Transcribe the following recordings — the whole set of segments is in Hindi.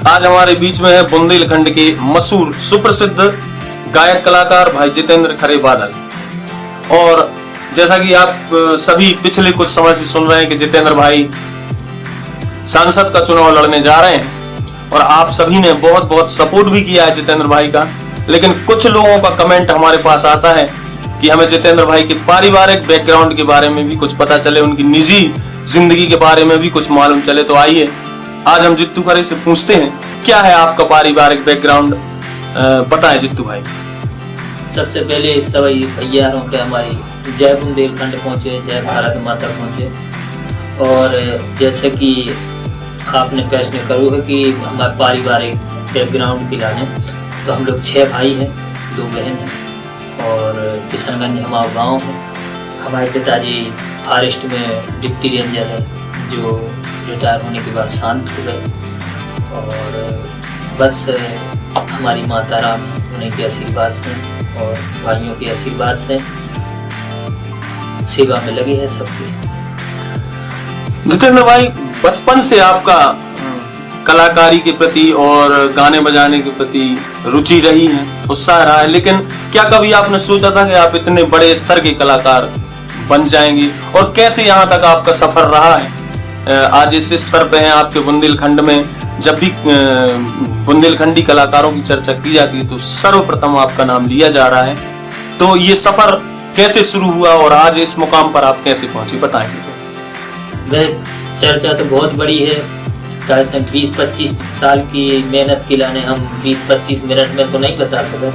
आज हमारे बीच में है बुंदेलखंड के मशहूर सुप्रसिद्ध गायक कलाकार भाई जितेंद्र खरे बादल। और जैसा कि आप सभी पिछले कुछ समय से सुन रहे हैं कि जितेंद्र भाई सांसद का चुनाव लड़ने जा रहे हैं और आप सभी ने बहुत बहुत सपोर्ट भी किया है जितेंद्र भाई का। लेकिन कुछ लोगों का कमेंट हमारे पास आता है कि हमें जितेंद्र भाई के पारिवारिक बैकग्राउंड के बारे में भी कुछ पता चले, उनकी निजी जिंदगी के बारे में भी कुछ मालूम चले। तो आइए आज हम जित्तू खरे से पूछते हैं क्या है आपका पारिवारिक बैकग्राउंड, पता है जित्तू भाई? सबसे पहले सभी भैयारों के हमारी जय बुंदेलखंड पहुँचे, जय भारत माता पहुँचे। और जैसे कि आपने प्रश्न करो है कि हमारे पारिवारिक बैकग्राउंड की लाने, तो हम लोग 6 भाई हैं, 2 बहन हैं और किशनगंज हमारा गांव है। हमारे पिताजी फॉरेस्ट में डिप्टी रेंजर है जो रिटायर होने के बाद शांत हो गए। और बस हमारी माता राम उन्हीं के आशीर्वाद से और भाइयों के आशीर्वाद से सेवा में लगे हैं सबकी। जितेंद्र भाई, बचपन से आपका कलाकारी के प्रति और गाने बजाने के प्रति रुचि रही है, उत्साह रहा है, लेकिन क्या कभी आपने सोचा था कि आप इतने बड़े स्तर के कलाकार बन जाएंगे? और कैसे यहाँ तक आपका सफर रहा है? आज इस स्तर पे हैं आपके बुंदेलखंड में। जब भी बुंदेलखंडी कलाकारों की चर्चा की जाती है तो सर्वप्रथम आपका नाम लिया जा रहा है। तो ये सफर कैसे शुरू हुआ और आज इस मुकाम पर आप कैसे पहुंचे, बताएंगे? चर्चा तो बहुत बड़ी है। कैसे 20-25 साल की मेहनत की लाने हम 20-25 मिनट में तो नहीं बता सकते,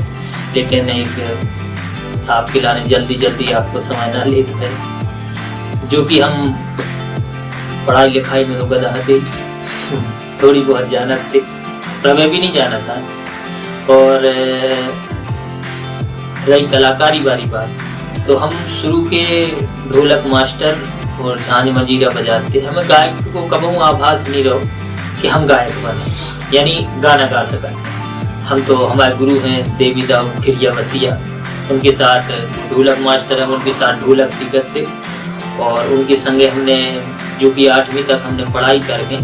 लेकिन एक आपके लाने जल्दी आपको समझना लेते हैं। जो कि हम पढ़ाई लिखाई में तो गधा थे, थोड़ी बहुत जानत थे, पर मैं भी नहीं जाना था। और रही कलाकारी वाली बात, तो हम शुरू के ढोलक मास्टर और झांझ मंजीरा बजाते। हमें गायक को कबहू आभास नहीं रहो कि हम गायक बने, यानी गाना गा सकें। हम तो हमारे गुरु हैं देवी दाऊ खिरिया वसिया, उनके साथ ढोलक मास्टर हैं, उनके साथ ढोलक सीखते और उनके संगे हमने जो कि 8वीं तक हमने पढ़ाई करके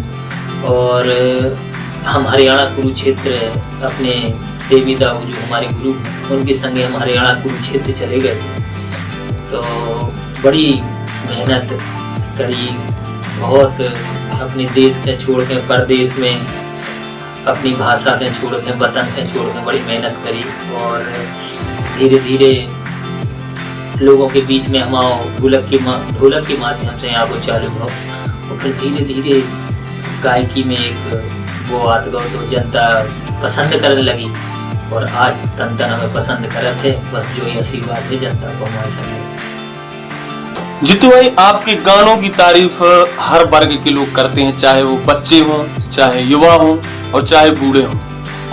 और हम हरियाणा कुरुक्षेत्र अपने देवी दाऊ जो हमारे गुरु उनके संगे हम हरियाणा कुरुक्षेत्र चले गए। तो बड़ी मेहनत करी, बहुत अपने देश के छोड़ के परदेश में अपनी भाषा के छोड़ के वतन के छोड़ के बड़ी मेहनत करी। और धीरे धीरे लोगों के बीच में हम ढोलक के माध्यम से यहाँ को चालू हो और फिर धीरे धीरे गायकी में एक वो आत गो तो जनता पसंद करने लगी और आज तन तन हमें पसंद करते हैं। बस जो ये आशीर्वाद है जनता को हमारे संगे। जितू भाई, आपके गानों की तारीफ हर वर्ग के लोग करते हैं, चाहे वो बच्चे हों, चाहे युवा हों और चाहे बूढ़े हों।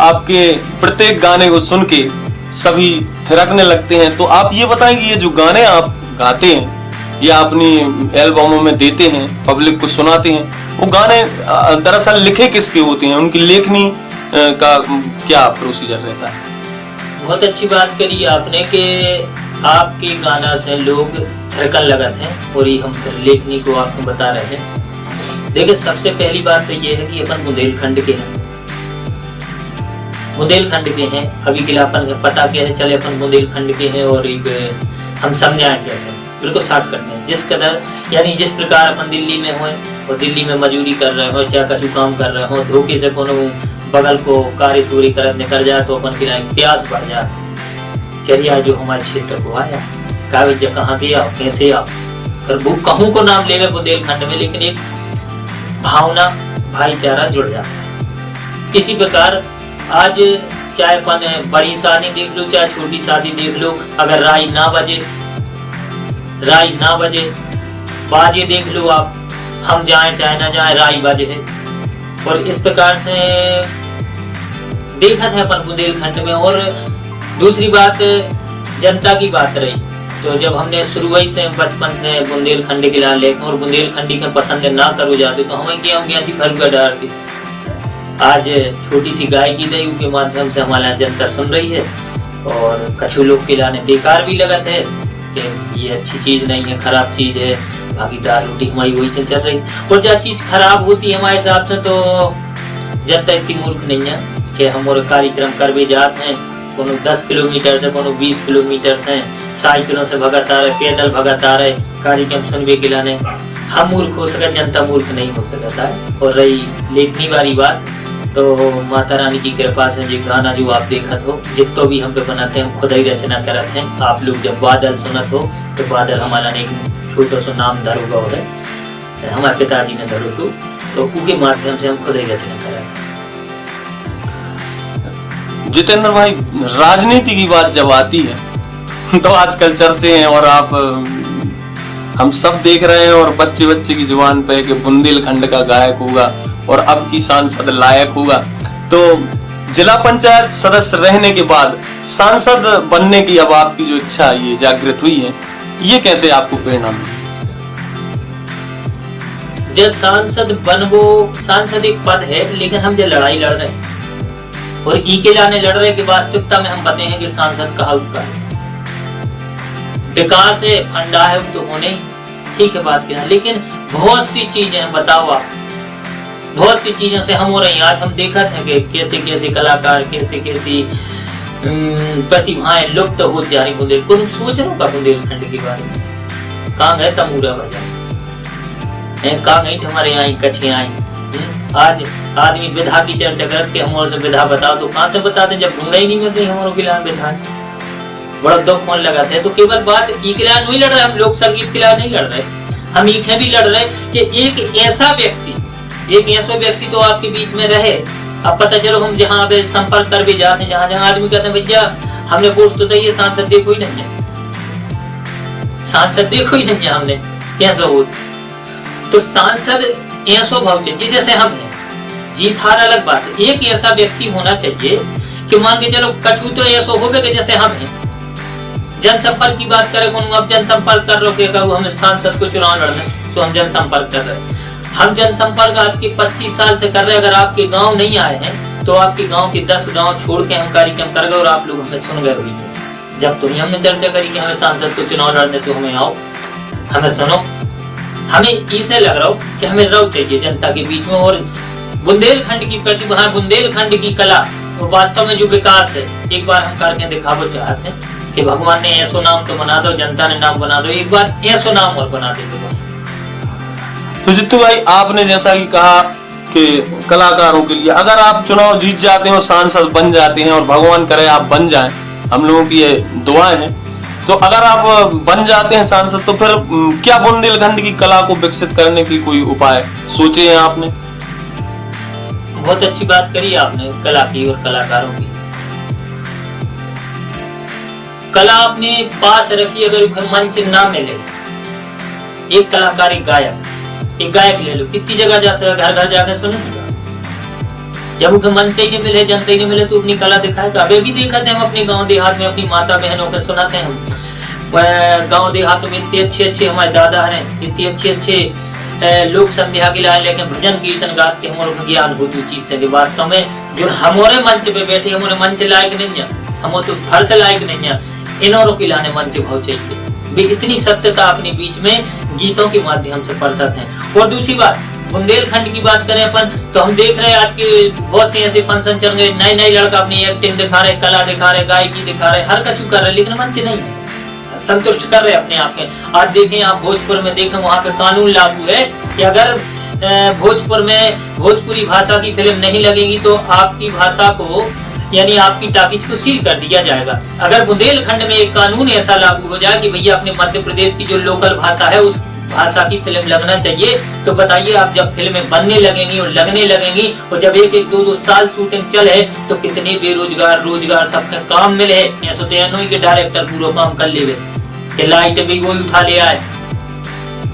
आपके प्रत्येक गाने को सुन के सभी थिरकने लगते हैं। तो आप ये बताएं कि ये जो गाने आप गाते हैं या अपनी एल्बमों में देते हैं, पब्लिक को सुनाते हैं, वो गाने दरअसल लिखे किसके होते हैं? उनकी लेखनी का क्या प्रोसीजर रहता है? बहुत अच्छी बात करी आपने कि आपके गाना से लोग थिरकन लगत हैं और ये हम लेखनी को आपको बता रहे हैं। देखिए, सबसे पहली बात तो ये है कि अपन बुंदेलखंड के हैं, बुंदेलखंड के हैं। अभी के अपन पता क्या है, चले अपन बुंदेलखंड के हैं और एक हम समझाएं कैसे, बिल्कुल शॉर्टकट में। जिस कदर यानी जिस प्रकार अपन दिल्ली में हो और दिल्ली में मजदूरी कर रहे हो, चाहे कछु काम कर रहे हो, धोखे से कोनो बगल को कार्य तोरी करत निकल जाए तो अपन की प्यास बढ़ जाती। यार जो हमारे क्षेत्र को आया कागज कहाँ के आओ, कैसे आओ, फिर वो कहूँ को नाम ले बुंदेलखंड में, लेकिन एक भावना भाईचारा जुड़ जाता है। इसी प्रकार आज चाहे अपन बड़ी शादी देख लो चाहे छोटी शादी देख लो, अगर राई ना बजे बाजे देख लो आप, हम जाए चाहे ना जाए राई बाजे है। और इस प्रकार से देखा था अपन बुंदेलखंड में। और दूसरी बात जनता की बात रही, तो जब हमने शुरुआत से बचपन से बुंदेलखंड के लाल लेख और बुंदेलखंडी के पसंद ना करो जाते तो हमें क्या हो गया थी फर्क डालती। आज छोटी सी गायकी दई के माध्यम से हमारे जनता सुन रही है और कछु लोग के लाने बेकार भी लगत है कि ये अच्छी चीज नहीं है, खराब चीज है, बाकी दाल रोटी हमारी वही से चल रही। और जब चीज खराब होती है हमारे हिसाब से तो जनता इतनी मूर्ख नहीं है कि हम और कार्यक्रम कर भी जाते हैं, कोनो 10 किलोमीटर से कोनो 20 किलोमीटर से साइकिलों से भगत आ रहे, पैदल भगत आ रहे कार्यक्रम सुनने के लाने। हम मूर्ख हो सके, जनता मूर्ख नहीं हो सकता है। और रही लेखनी वाली बात, तो माता रानी की कृपा से ये गाना जो आप देखत हो, जितो भी हम पे बनाते हैं हम खुद ही रचना करत हैं। आप लोग जब बादल सुनत हो तो बादल हमारा ने एक छोटा सा नाम धरो है, हमारे पिताजी ने धरो तो उनके माध्यम से हम खुद ही रचना करत हैं। जितेंद्र भाई, राजनीति की बात जब आती है तो आजकल चर्चे हैं और आप हम सब देख रहे हैं और बच्चे बच्चे की जुबान पे कि बुंदेलखंड का गायक होगा और अब की सांसद लायक होगा। तो जिला पंचायत सदस्य रहने के बाद सांसद बनने की अब आपकी जो इच्छा ये जागृत हुई है, ये कैसे आपको प्रेरणा मिली? जब सांसद बनवो, सांसद एक पद है, लेकिन हम जो लड़ाई लड़ रहे हैं और ई के लाने लड़ रहे कि वास्तविकता में हम बताते हैं कि सांसद कहा का है, विकास है, फंडा है, तो होने ही ठीक है बात क्या है। लेकिन बहुत सी चीजें हम बताओ आप, बहुत सी चीजों से हम हो रही हैं। आज हम देखते हैं कि कैसे कैसे कलाकार, कैसे कैसी प्रतिभाएं लुप्त हो जा रही। बुंदेलखंड सोच रहा का बुंदेलखंड के बारे में, कहाँ गए तमूरा बाजार, कहाँ गई हमारे यहाँ कछे आई। आज आदमी विधा की चर्चा करते हमारे से विधा बताओ, तो कहाँ से बताते जब ढूंढा ही नहीं मिल रही हमारे के लिए विधा। बड़ा दुख फोन लगाते हैं। तो केवल बात ई के लिए नहीं लड़ रहे हम लोग, संगीत के लिए नहीं लड़ रहे, हम ये भी लड़ रहे कि एक ऐसा व्यक्ति तो आपके बीच में रहे। अब पता चलो हम जहाँ पे संपर्क कर भी जाते हैं, जहाँ जहाँ आदमी कहते हैं भैया हमने वोट तो दिए, सांसद देखो ही नहीं है, सांसद देखो ही नहीं है हमने, कैसा हो। तो सांसद ऐसा भाव चाहिए जैसे हम हैं, जीत हार अलग बात है। एक ऐसा व्यक्ति होना चाहिए कि मान के चलो कछु तो ऐसा हो जैसे हम हैं। जनसंपर्क की बात करें, अब जनसंपर्क कर रहे हो, हमें सांसद को चुनाव लड़ना, तो हम जनसंपर्क कर रहे हैं। हम जनसंपर्क आज के 25 साल से कर रहे हैं। अगर आपके गांव नहीं आए हैं तो आपके गांव के 10 गांव छोड़ के हम कार्यक्रम कर गए और आप लोग हमें सुन गए हुई। जब तो हमने चर्चा करी कि हमें सांसद को चुनाव लड़ने, तो हमें आओ, हमें सुनो। हमें इसे लग रहा हो कि हमें रहो चाहिए जनता के बीच में। और बुंदेलखंड की प्रतिभा, बुंदेलखंड की कला, तो वास्तव में जो विकास है, एक बार हम करके दिखावो चाहते हैं कि भगवान ने ऐसो नाम तो बना दो, जनता ने नाम बना दो, एक बार ऐसो नाम और बना दे दो बस। तो जित्तू भाई, आपने जैसा कि कहा कि कलाकारों के लिए अगर आप चुनाव जीत जाते हैं और सांसद बन जाते हैं, और भगवान करे आप बन जाएं, हम लोगों की ये दुआएं हैं, तो अगर आप बन जाते हैं सांसद, तो फिर क्या बुंदेलखंड की कला को विकसित करने की कोई उपाय सोचे हैं आपने? बहुत अच्छी बात करी आपने कला की और कलाकारों की। कला अपने पास रखी, अगर मंच ना मिले, एक कलाकार, एक गायक ले लो, कितनी जगह जा सकता, घर घर जाकर सुनो। जब उसे मंच ही नहीं मिले, जनता ही नहीं मिले, तो अपनी कला दिखाएगा। अभी भी देखते हैं हम अपने गांव देहात में अपनी माता बहनों को सुनाते हैं। हम गांव देहातों में इतने अच्छे हमारे दादा हैं, इतने अच्छे लोग संध्या के लाए लेकिन भजन कीर्तन गात के हमारे ज्ञान होती चीज से। वास्तव में जो हमारे मंच पे बैठे, हमारे मंच लायक नहीं है, हम तो फर्श लायक नहीं है, इन्होंने के लाने मंच भाव चाहिए। वे इतनी सत्यता अपने बीच में गीतों के माध्यम से परसत हैं। और दूसरी बात, बुंदेलखंड की बात करें अपन, तो हम देख रहे हैं आज के बहुत से ऐसे फंक्शन चल रहे, नए लड़का अपनी एक्टिंग दिखा रहे, कला दिखा रहे, गायकी दिखा रहे, हर कछु कर रहे, लेकिन मंच नहीं है, संतुष्ट कर रहे अपने आप के। आज देखें आप भोजपुर में देखें, वहां पे कानून लागू है कि अगर भोजपुर में भोजपुरी भाषा की फिल्म नहीं लगेगी तो आपकी भाषा को, यानी आपकी टाकीज को सील कर दिया जाएगा। अगर बुंदेलखंड में एक कानून ऐसा लागू हो जाए कि भैया अपने मध्य प्रदेश की जो लोकल भाषा है उस भाषा की फिल्म लगना चाहिए, तो बताइए आप जब फिल्में बनने लगेंगी और लगने लगेंगी, और जब 1-2 साल शूटिंग चले, तो कितने बेरोजगार रोजगार सबके काम मिले। ऐसा तो नहीं कि डायरेक्टर पूरा काम कर ले, कि लाइट भी वही उठा ले आए,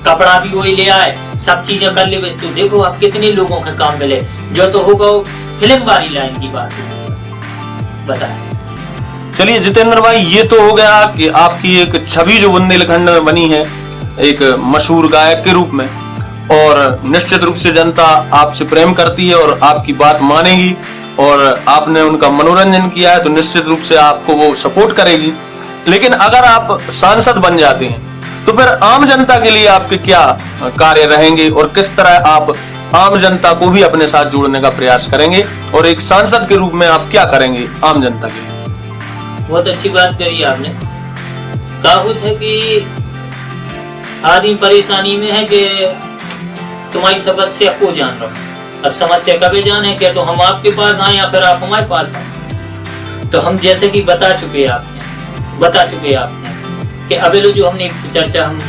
कपड़ा भी वही ले आए, सब चीजें कर ले, तो देखो आप कितने लोगों के काम मिले। जो तो होगा फिल्म वाली लाइन की बात बताए। चलिए जितेंद्र भाई, ये तो हो गया कि आपकी एक छवि जो बुंदेलखंड में बनी है एक मशहूर गायक के रूप में, और निश्चित रूप से जनता आपसे प्रेम करती है और आपकी बात मानेगी, और आपने उनका मनोरंजन किया है तो निश्चित रूप से आपको वो सपोर्ट करेगी। लेकिन अगर आप सांसद बन जाते हैं तो फिर आम जनता के लिए आपके क्या कार्य रहेंगे और किस तरह आप आम जनता को भी अपने साथ जोड़ने का प्रयास करेंगे, और एक सांसद के रूप में आप क्या करेंगे आम जनता के लिए? बहुत अच्छी बात करी आपने। कहावत है कि आदमी परेशानी में है कि तुम्हारी समस्या को जान रहा हूं। अब समस्या कभी जाने क्या, तो हम आपके पास आए या फिर आप हमारे पास आए। तो हम जैसे कि बता चुके आपने कि अभी जो हमने एक चर्चा हम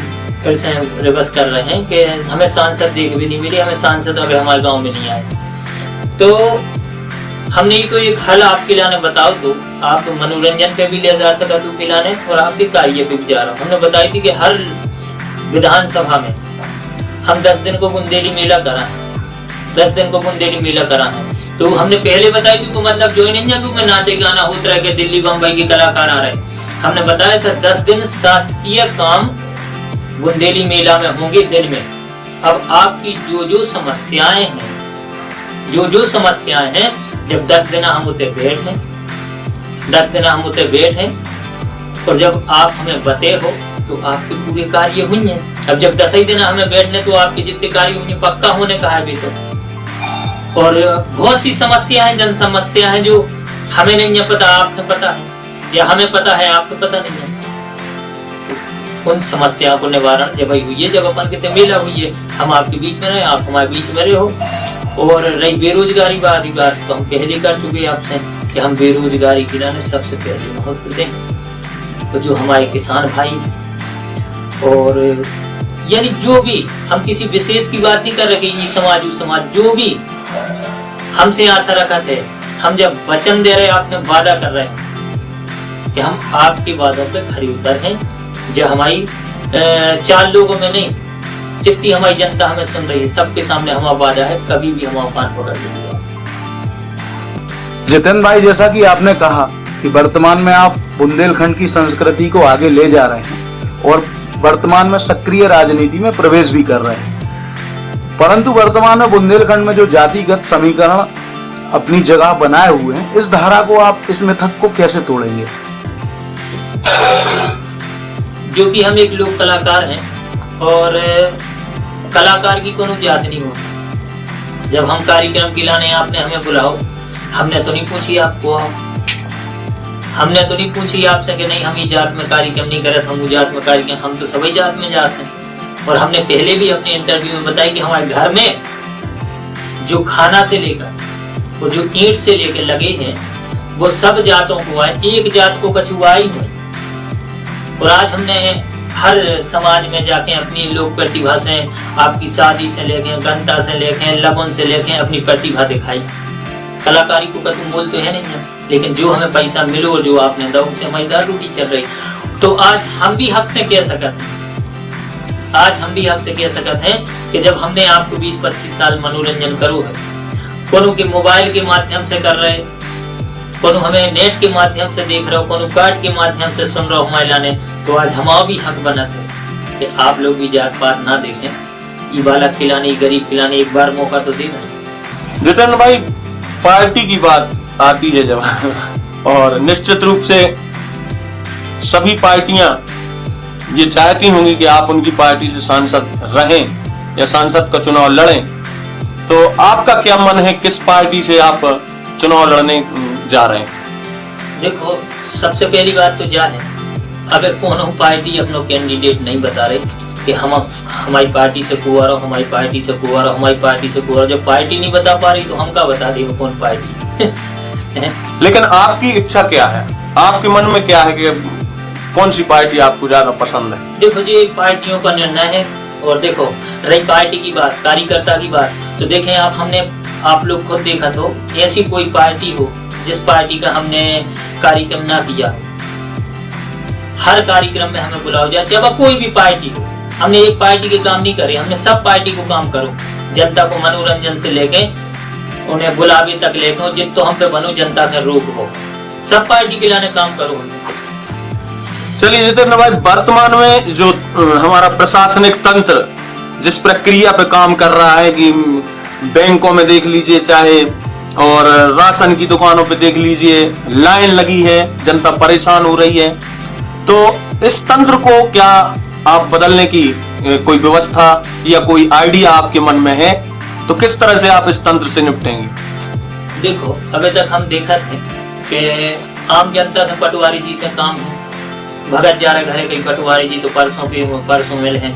फिर से रिवर्स कर रहे हैं कि हमें सांसद देख भी नहीं मिली, हमें सांसद अभी हमारे गांव में नहीं आए। तो हमने कोई एक हल आपके लाने बताओ तो आप मनोरंजन पे भी ले जा सकते हो पिलाने, और आपके कार्य पे भी जा रहा हूँ। हमने बताई थी कि हर विधानसभा में हम 10 दिन को बुंदेली मेला करा है, 10 दिन को बुंदेली मेला करा है। तो हमने पहले बताई थी तो मतलब जो नहीं है मैं नाचे गाना होता रहे कि दिल्ली बम्बई के कलाकार आ रहे। हमने बताया था 10 दिन शासकीय काम बुंदेली मेला में होंगे दिन में। अब आपकी जो समस्याएं हैं, जब 10 दिन हम उते बैठे और जब आप हमें बते हो तो आपके पूरे कार्य हुए। अब जब 10 ही दिन हमें बैठने तो आपके जितने कार्य हुए पक्का होने का है भी तो। और बहुत सी समस्या है, जन समस्या है जो हमें नहीं पता, आपको पता है, या हमें पता है आपको पता नहीं है। उन समस्याओं को निवारण जब हुई है, जब अपन के मेला हुई है, हम आपके बीच में रहे, आप हमारे बीच में रहे हो। और रही बेरोजगारी बात तो हम पहले कर चुके आपसे कि हम बेरोजगारी गिराने सबसे पहले महत्व दें। तो जो हमारे किसान भाई और यानी जो भी, हम किसी विशेष की बात नहीं कर रहे कि ये समाज वो समाज, जो भी हमसे आशा रखा थे, हम जब वचन दे रहे, आपने वादा कर रहे हैं कि हम आपके वादों पे खरे उतर हैं। जो हमारी 4 लोगों में नहीं, जितनी हमारी जनता हमें सुन रही है, सबके सामने हमारा वादा है, कभी भी हम कान पकड़ लेंगे। जितेंद्र भाई, जैसा कि आपने कहा कि वर्तमान में आप बुंदेलखंड की संस्कृति को आगे ले जा रहे हैं और वर्तमान में सक्रिय राजनीति में प्रवेश भी कर रहे हैं, परंतु वर्तमान में बुंदेलखंड में जो जातिगत समीकरण अपनी जगह बनाए हुए हैं, इस धारा को आप, इस मिथक को कैसे तोड़ेंगे? जो कि हम एक लोक कलाकार हैं और कलाकार की कोनो जात नहीं होती। जब हम कार्यक्रम खिलाने आपने हमें बुलाओ, हमने तो नहीं पूछी आपको, हमने तो नहीं पूछी आपसे कि नहीं हम ये जात में कार्यक्रम नहीं करते, हम वो जात में कार्यक्रम, हम तो सभी जात में जाते हैं। और हमने पहले भी अपने इंटरव्यू में बताया कि हमारे घर में जो खाना से लेकर वो जो ईंट से लेकर लगे हैं वो सब जातों को आए, एक जात को कछुआ ही नहीं। और आज हमने हर समाज में जाके अपनी लोक प्रतिभा से, आपकी शादी से लेके, गंता से लेके, लगन से लेके अपनी प्रतिभा दिखाई। कलाकारी को कछु मोल तो है नहीं है, लेकिन जो हमें पैसा मिलो और जो आपने दो उनसे हमारी दाल रोटी चल रही। तो आज हम भी हक से कह सकते हैं, कि जब हमने आपको 20-25 साल मनोरंजन करो है, कोनो के मोबाइल के माध्यम से कर रहे, कोनो हमें नेट के माध्यम से देख रहे हो, कोनो कार्ड के माध्यम से सुन रहे हो हमारे लाने, तो आज हमारा भी हक बना था कि आप लोग भी जात पात ना देखें, ये बालक खिलाने, गरीब खिलाने, एक बार मौका तो देना। जितेंद्र भाई, पार्टी की बात आती है जब, और निश्चित रूप से सभी पार्टियां ये चाहती होंगी कि आप उनकी पार्टी से सांसद रहें या सांसद का चुनाव लड़ें, तो आपका क्या मन है, किस पार्टी से आप चुनाव लड़ने जा रहे हैं? देखो, सबसे पहली बात तो क्या है, अब कोनो पार्टी अपनो कैंडिडेट नहीं बता रही कि हम हमारी पार्टी से कुआरो, हमारी पार्टी से कुआरो, हमारी पार्टी से कुआरो। जब पार्टी नहीं बता पा रही तो हम क्या बता दें कौन पार्टी। लेकिन आपकी इच्छा क्या है, आपके मन में क्या है कि कौन सी पार्टी आपको ज्यादा पसंद है? देखो जी, पार्टियों का निर्णय है। और देखो, रही पार्टी की बात, कार्यकर्ता की बात, तो देखें आप लोग खुद देखा तो ऐसी कोई पार्टी हो जिस पार्टी का हमने कार्यक्रम ना किया। हर कार्यक्रम में हमें बुलाओ जाए, जब कोई भी पार्टी हो, हमने एक पार्टी के काम नहीं करे, हमने सब पार्टी को काम करो, जनता को मनोरंजन से लेके उन्हें बुलावे तक लेके, जित तो हम पे बनो, जनता के रोक हो, सब पार्टी के लाने काम करो। चलिए जितेंद्र भाई, वर्तमान में जो हमारा प्रशासनिक तंत्र जिस प्रक्रिया पे काम कर रहा है, कि बैंकों में देख लीजिए चाहे, और राशन की दुकानों पे देख लीजिए, लाइन लगी है, जनता परेशान हो रही है, तो इस तंत्र को क्या आप बदलने की कोई व्यवस्था या कोई आइडिया आपके मन में है, तो किस तरह से आप इस तंत्र से निपटेंगे? देखो, अभी तक हम देखा थे कि आम जनता से पटवारी जी से काम है, भगत जा रहे घरे कहीं पटवारी जी तो परसों मिले हैं,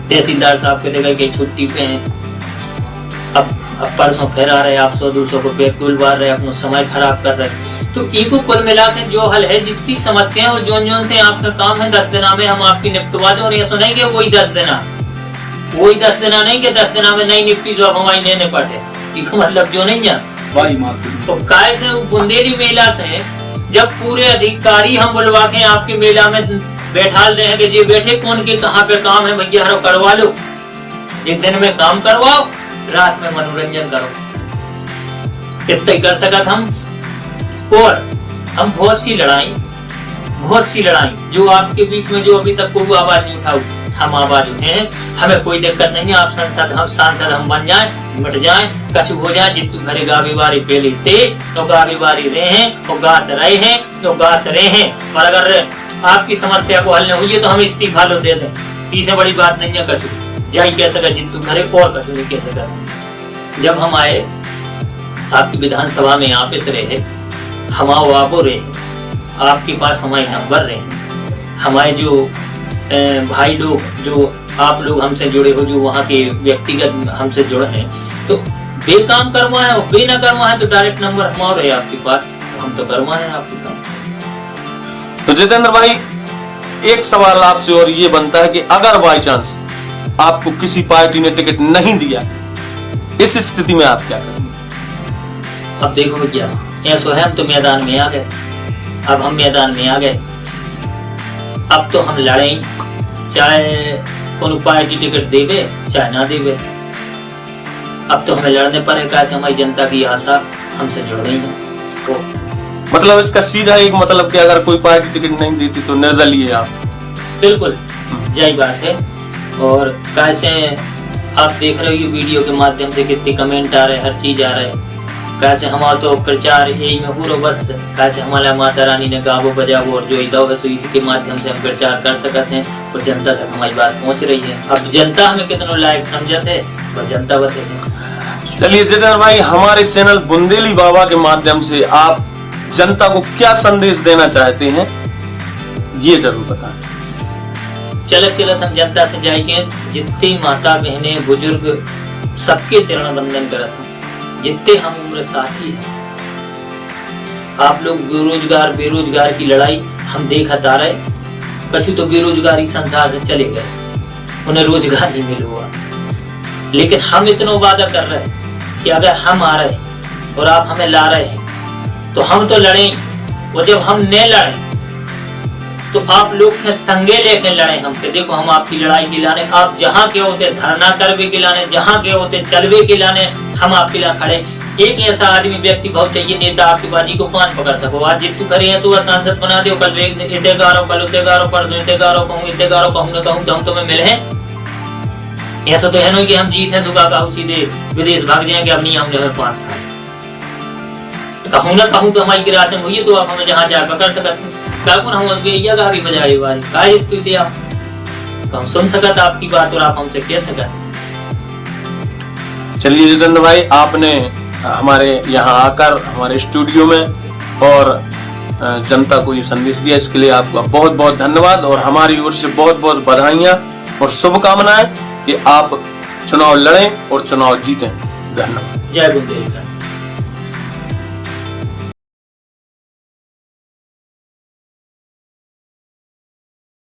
तहसीलदार साहब के देखा कहीं छुट्टी पे हैं, अब परसों फिर आ रहे, आप 100-200 को पेट्रोल बार रहे, अपना समय खराब कर रहे। तो इको कुल मिला के जो हल है, जितनी समस्याएं और जोन से आपका काम है 10 दिना में हम आपकी निपटवा दें। और ये सुनाई कि वही 10 दिना नहीं कि 10 दिना में नहीं निपटी जो अब हमारी नहीं निपटे, इको मतलब जो नहीं है तो काय से बुंदेली मेला से जब पूरे अधिकारी हम बुलवा के आपके मेला में बैठाल दे कि जी बैठे कौन के कहाँ पे काम है भैया हरो करवा लो, एक दिन में काम करवाओ, रात में मनोरंजन करो, कितने कर सकत हम। और हम बहुत सी लड़ाई जो आपके बीच में जो अभी तक कोई आवाज नहीं उठाऊ, हम आवाज उठे हैं, हमें कोई दिक्कत नहीं है। आप सांसद हम बन जाएं, मिट जाएं, कछु हो जाए, जितू घरे गावी बारी पहले थे तो गावी बारी रहे हैं और गात रहे हैं तो गात रहे हैं। और अगर आपकी समस्या को हल नहीं हुई है तो हम इस्तीफा लो दे दें, इससे बड़ी बात नहीं है। कछु जाई कह सका जितू घरे और कछु नहीं कह सका। जब हम आए आपकी विधानसभा में यहाँ पे से रहे, हम आवो रहे, आपके पास हमारे नंबर रहे, हमारे जो भाई लोग जो आप लोग हमसे जुड़े हो, जो वहाँ के व्यक्तिगत हमसे जुड़े हैं, तो बेकाम करवाए और बे न करवाए तो डायरेक्ट नंबर हमारा है आपके पास, हम तो करवाए आपके काम। तो जितेंद्र भाई, एक सवाल आपसे और ये बनता है कि अगर बाई चांस आपको किसी पार्टी ने टिकट नहीं दिया, इस स्थिति में आप क्या करेंगे? अब देखो भैया, ऐसा है हम तो मैदान में आ गए, अब हम मैदान में आ गए, अब तो हम लड़ें, चाहे कौन पार्टी टिकट देवे चाहे ना देवे, अब तो हमें लड़ने पर है। कैसे हमारी जनता की आशा हमसे जुड़ गई है। तो मतलब इसका सीधा एक मतलब कि अगर कोई पार्टी टिकट नहीं देती तो निर्दलीय आप? बिल्कुल यही बात है। और कैसे आप देख रहे हो वीडियो के माध्यम से कितने कमेंट आ रहे, हर चीज आ रहे, कैसे हमारा तो प्रचार यही में हो रहा बस, कैसे हमारा माता रानी ने गावो बजावो और जो इदाव है इसी के माध्यम से हम प्रचार कर सकते हैं और जनता तक हमारी बात पहुंच रही है। अब जनता हमें कितना लायक समझते है वह जनता बताइए। चलिए जितेंद्र भाई, हमारे चैनल बुंदेली बाबा के माध्यम से आप जनता को क्या संदेश देना चाहते हैं, ये जरूर बताएं। चलत हम जनता से जाएंगे, जितनी माता बहने बुजुर्ग सबके चरण वंदन करत हम, जितने हम उम्र साथी हैं। आप लोग बेरोजगार की लड़ाई हम देखत आ रहे, कछु तो बेरोजगारी संसार से चले गए, उन्हें रोजगार नहीं मिल हुआ, लेकिन हम इतना वादा कर रहे कि अगर हम आ रहे और आप हमें ला रहे हैं तो हम तो लड़ें, और जब हम न लड़ें तो आप लोग के संगे लेके लड़े हमके। देखो हम आपकी लड़ाई के लाने, आप जहाँ के होते धरना करवे के लाने, जहाँ के होते चलवे के लाने, हम आपके लिए खड़े। एक ऐसा आदमी व्यक्ति बहुत चाहिए, नेता आपकी बाजी को कौन पकड़ सको। आज जितू करे हैं सुबह सांसद बना दो, कल इतने गारो, कल उतने गारो, परसों इतने गारो कहूँ, इतने गारो कहूँ न कहूँ, तो हम तुम्हें मिले हैं। ऐसा तो है नहीं कि हम जीत है सुबह कहूँ सीधे विदेश भाग जाएंगे, अब नहीं हमने 5 साल कहूँ ना कहूँ तो हमारी गिरासन हुई है, तो आप हमें जहाँ चाहे पकड़ सकते हैं। भी बजाई बारी तो हम सुन सकत आपकी बात और आप हमसे कह सकत। चलिए जितेंद्र भाई, आपने हमारे यहाँ आकर हमारे स्टूडियो में और जनता को ये संदेश दिया, इसके लिए आपका बहुत बहुत धन्यवाद और हमारी ओर से बहुत बहुत बधाइयाँ और शुभकामनाएं कि आप चुनाव लड़ें और चुनाव जीतें। धन्यवाद। जय बुंदेलखंड।